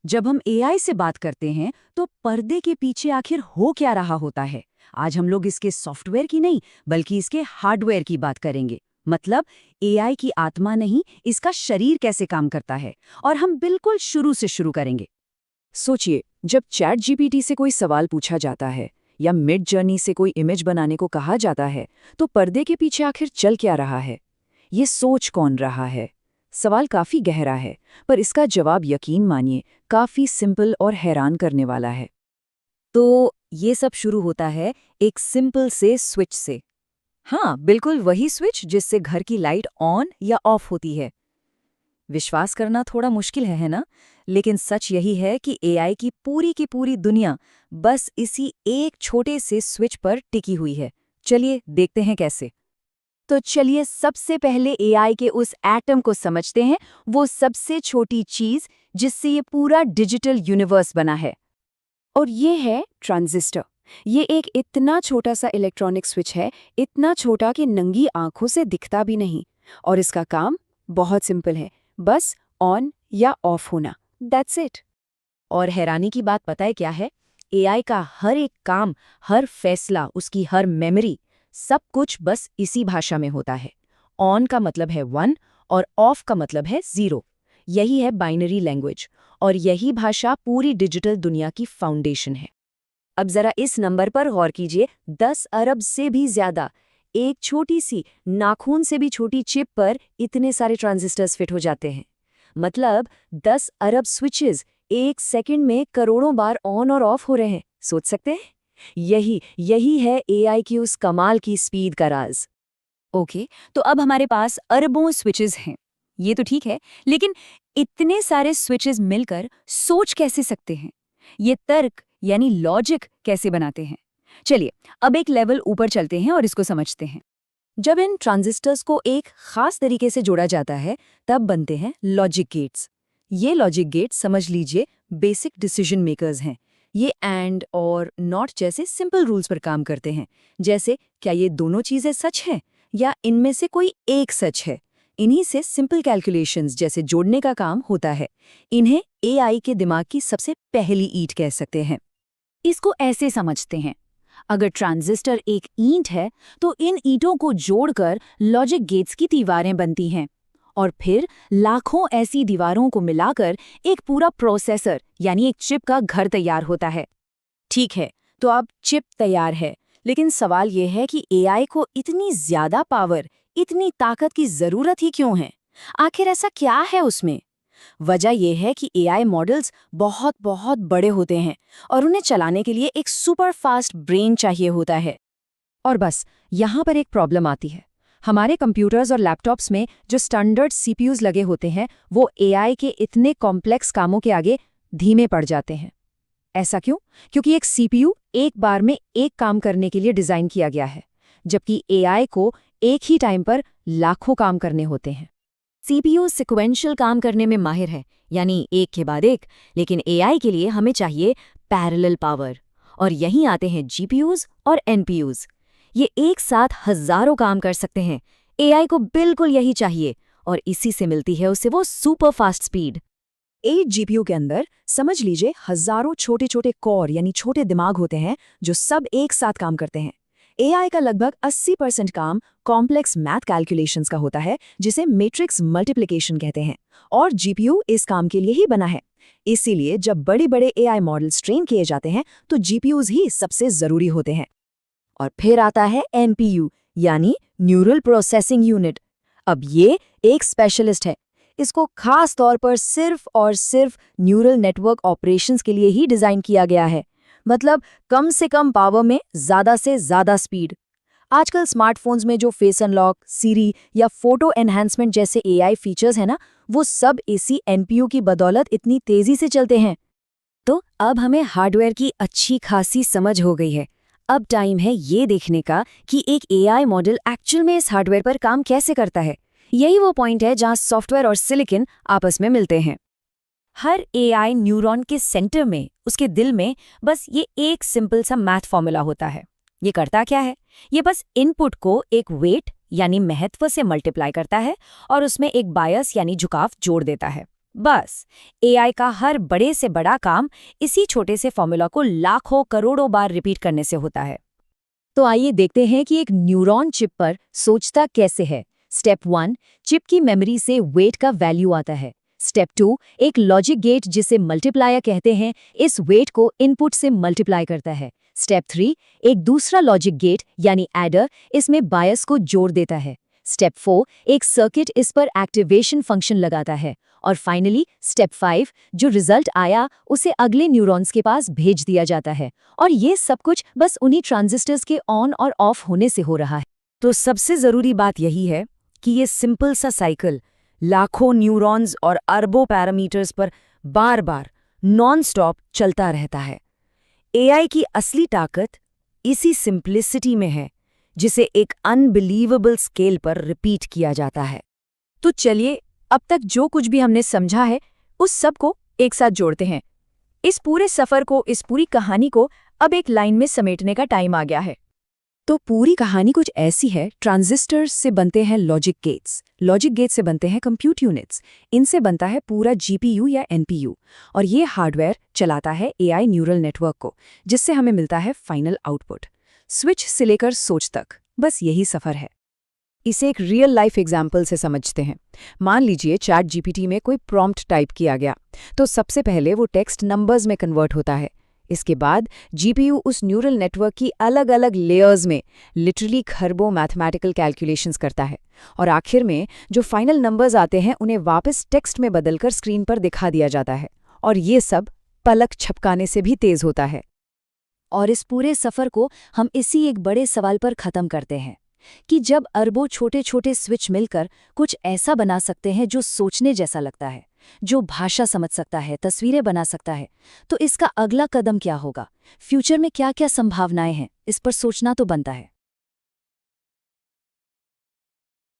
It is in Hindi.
जब हम एआई से बात करते हैं तो पर्दे के पीछे आखिर हो क्या रहा होता है। आज हम लोग इसके सॉफ्टवेयर की नहीं बल्कि इसके हार्डवेयर की बात करेंगे। मतलब एआई की आत्मा नहीं, इसका शरीर कैसे काम करता है। और हम बिल्कुल शुरू से शुरू करेंगे। सोचिए, जब चैट जीपीटी से कोई सवाल पूछा जाता है या मिड जर्नी से कोई इमेज बनाने को कहा जाता है, तो पर्दे के पीछे आखिर चल क्या रहा है, ये सोच कौन रहा है। सवाल काफी गहरा है, पर इसका जवाब यकीन मानिए काफी सिंपल और हैरान करने वाला है। तो ये सब शुरू होता है एक सिंपल से स्विच से। हाँ, बिल्कुल वही स्विच जिससे घर की लाइट ऑन या ऑफ होती है। विश्वास करना थोड़ा मुश्किल है ना? लेकिन सच यही है कि एआई की पूरी दुनिया बस इसी एक छोटे से स्विच पर टिकी हुई है। चलिए देखते हैं कैसे। तो चलिए सबसे पहले एआई के उस एटम को समझते हैं, वो सबसे छोटी चीज जिससे ये पूरा डिजिटल यूनिवर्स बना है। और ये है ट्रांजिस्टर। ये एक इतना छोटा सा इलेक्ट्रॉनिक स्विच है, इतना छोटा कि नंगी आंखों से दिखता भी नहीं। और इसका काम बहुत सिंपल है, बस ऑन या ऑफ होना, दैट्स इट। और हैरानी की बात पता है क्या है? एआई का हर एक काम, हर फैसला, उसकी हर मेमोरी, सब कुछ बस इसी भाषा में होता है। ऑन का मतलब है 1 और ऑफ का मतलब है 0। यही है बाइनरी लैंग्वेज, और यही भाषा पूरी डिजिटल दुनिया की फाउंडेशन है। अब जरा इस नंबर पर गौर कीजिए, 10 अरब से भी ज्यादा। एक छोटी सी, नाखून से भी छोटी चिप पर इतने सारे ट्रांजिस्टर्स फिट हो जाते हैं। मतलब 10 अरब स्विचेस एक सेकंड में करोड़ों बार ऑन और ऑफ हो रहे हैं। सोच सकते हैं? यही है एआई की उस कमाल की स्पीड का राज। ओके, तो अब हमारे पास अरबों स्विचेस हैं, ये तो ठीक है, लेकिन इतने सारे स्विचेस मिलकर सोच कैसे सकते हैं? ये तर्क यानी लॉजिक कैसे बनाते हैं? चलिए अब एक लेवल ऊपर चलते हैं और इसको समझते हैं। जब इन ट्रांजिस्टर्स को एक खास तरीके से जोड़ा जाता है, तब बनते हैं लॉजिक गेट्स। ये लॉजिक गेट्स समझ लीजिए बेसिक डिसीजन मेकर्स हैं। ये एंड और नॉट जैसे सिंपल रूल्स पर काम करते हैं, जैसे क्या ये दोनों चीजें सच हैं या इनमें से कोई एक सच है। इन्हीं से सिंपल कैलकुलेशंस जैसे जोड़ने का काम होता है। इन्हें एआई के दिमाग की सबसे पहली ईंट कह सकते हैं। इसको ऐसे समझते हैं, अगर ट्रांजिस्टर एक ईंट है तो इन ईंटों को जोड़कर लॉजिक गेट्स की दीवारें बनती हैं, और फिर लाखों ऐसी दीवारों को मिलाकर एक पूरा प्रोसेसर यानी एक चिप का घर तैयार होता है। ठीक है, तो अब चिप तैयार है, लेकिन सवाल यह है कि एआई को इतनी ज्यादा पावर, इतनी ताकत की जरूरत ही क्यों है? आखिर ऐसा क्या है उसमें? वजह यह है कि एआई मॉडल्स बहुत बहुत बड़े होते हैं और उन्हें चलाने के लिए एक सुपर फास्ट ब्रेन चाहिए होता है। और बस यहाँ पर एक प्रॉब्लम आती है। हमारे कंप्यूटर्स और लैपटॉप्स में जो स्टैंडर्ड सीपीयूज लगे होते हैं, वो एआई के इतने कॉम्प्लेक्स कामों के आगे धीमे पड़ जाते हैं। ऐसा क्यों? क्योंकि एक सीपीयू एक बार में एक काम करने के लिए डिजाइन किया गया है, जबकि एआई को एक ही टाइम पर लाखों काम करने होते हैं। सीपीयू सिक्वेंशियल काम करने में माहिर है, यानी एक के बाद एक, लेकिन एआई के लिए हमें चाहिए पैरेलल पावर। और यहीं आते हैं जीपीयूज और एनपीयूज। ये एक साथ हजारों काम कर सकते हैं। एआई को बिल्कुल यही चाहिए, और इसी से मिलती है उसे वो सुपर फास्ट स्पीड। एक जीपीयू के अंदर समझ लीजिए हजारों छोटे छोटे कोर यानी छोटे दिमाग होते हैं, जो सब एक साथ काम करते हैं। एआई का लगभग 80% काम कॉम्प्लेक्स मैथ कैलकुलेशंस का होता है, जिसे मैट्रिक्स मल्टीप्लिकेशन कहते हैं, और जीपीयू इस काम के लिए ही बना है। इसीलिए जब बड़े बड़े एआई मॉडल्स ट्रेन किए जाते हैं तो जीपीयूज ही सबसे जरूरी होते हैं। और फिर आता है एनपीयू यानी न्यूरल प्रोसेसिंग यूनिट। अब ये एक स्पेशलिस्ट है। इसको खास तौर पर सिर्फ और सिर्फ न्यूरल नेटवर्क ऑपरेशंस के लिए ही डिजाइन किया गया है। मतलब कम से कम पावर में ज्यादा से ज्यादा स्पीड। आजकल स्मार्टफोन्स में जो फेस अनलॉक, सीरी या फोटो एनहांसमेंट जैसे एआई फीचर्स हैं ना, वो सब इसी एनपीयू की बदौलत इतनी तेजी से चलते हैं। तो अब हमें हार्डवेयर की अच्छी खासी समझ हो गई है। अब टाइम है ये देखने का कि एक एआई मॉडल एक्चुअल में इस हार्डवेयर पर काम कैसे करता है। यही वो पॉइंट है जहां सॉफ्टवेयर और सिलिकॉन आपस में मिलते हैं। हर एआई न्यूरॉन के सेंटर में, उसके दिल में, बस ये एक सिंपल सा मैथ फॉर्मूला होता है। ये करता क्या है? ये बस इनपुट को एक वेट यानी महत्व से मल्टीप्लाई करता है और उसमें एक बायस यानी झुकाव जोड़ देता है। बस एआई का हर बड़े से बड़ा काम इसी छोटे से फॉर्मूला को लाखों करोड़ों बार रिपीट करने से होता है। तो आइए देखते हैं कि एक न्यूरॉन चिप पर सोचता कैसे है। स्टेप 1, चिप की मेमोरी से वेट का वैल्यू आता है। स्टेप 2, एक लॉजिक गेट जिसे मल्टीप्लायर कहते हैं, इस वेट को इनपुट से मल्टीप्लाई करता है। स्टेप 3, एक दूसरा लॉजिक गेट यानी एडर इसमें बायस को जोड़ देता है। स्टेप 4, एक सर्किट इस पर एक्टिवेशन फंक्शन लगाता है। और फाइनली स्टेप 5, जो रिजल्ट आया उसे अगले न्यूरॉन्स के पास भेज दिया जाता है। और ये सब कुछ बस उन्हीं ट्रांजिस्टर्स के ऑन और ऑफ होने से हो रहा है। तो सबसे ज़रूरी बात यही है कि ये सिंपल सा साइकिल लाखों न्यूरॉन्स और अरबों पैरामीटर्स पर बार बार नॉन स्टॉप चलता रहता है। एआई की असली ताकत इसी सिंप्लिसिटी में है, जिसे एक अनबिलीवेबल स्केल पर रिपीट किया जाता है। तो चलिए अब तक जो कुछ भी हमने समझा है उस सब को एक साथ जोड़ते हैं। इस पूरे सफर को, इस पूरी कहानी को अब एक लाइन में समेटने का टाइम आ गया है। तो पूरी कहानी कुछ ऐसी है, ट्रांजिस्टर्स से बनते हैं लॉजिक गेट्स, लॉजिक गेट से बनते हैं कंप्यूट यूनिट्स, इनसे बनता है पूरा जीपीयू या एनपीयू, और ये हार्डवेयर चलाता है एआई न्यूरल नेटवर्क को, जिससे हमें मिलता है फाइनल आउटपुट। स्विच से लेकर सोच तक बस यही सफर है। इसे एक रियल लाइफ एग्जाम्पल से समझते हैं। मान लीजिए चैट जीपीटी में कोई प्रॉम्प्ट टाइप किया गया, तो सबसे पहले वो टेक्स्ट नंबर्स में कन्वर्ट होता है। इसके बाद जीपीयू उस न्यूरल नेटवर्क की अलग अलग लेयर्स में लिटरली खरबों मैथमेटिकल कैलकुलेशंस करता है, और आखिर में जो फाइनल नंबर्स आते हैं उन्हें वापस टेक्स्ट में बदलकर स्क्रीन पर दिखा दिया जाता है। और ये सब पलक झपकाने से भी तेज होता है। और इस पूरे सफर को हम इसी एक बड़े सवाल पर खत्म करते हैं कि जब अरबों छोटे छोटे स्विच मिलकर कुछ ऐसा बना सकते हैं जो सोचने जैसा लगता है, जो भाषा समझ सकता है, तस्वीरें बना सकता है, तो इसका अगला कदम क्या होगा? फ्यूचर में क्या क्या संभावनाएं हैं, इस पर सोचना तो बनता है।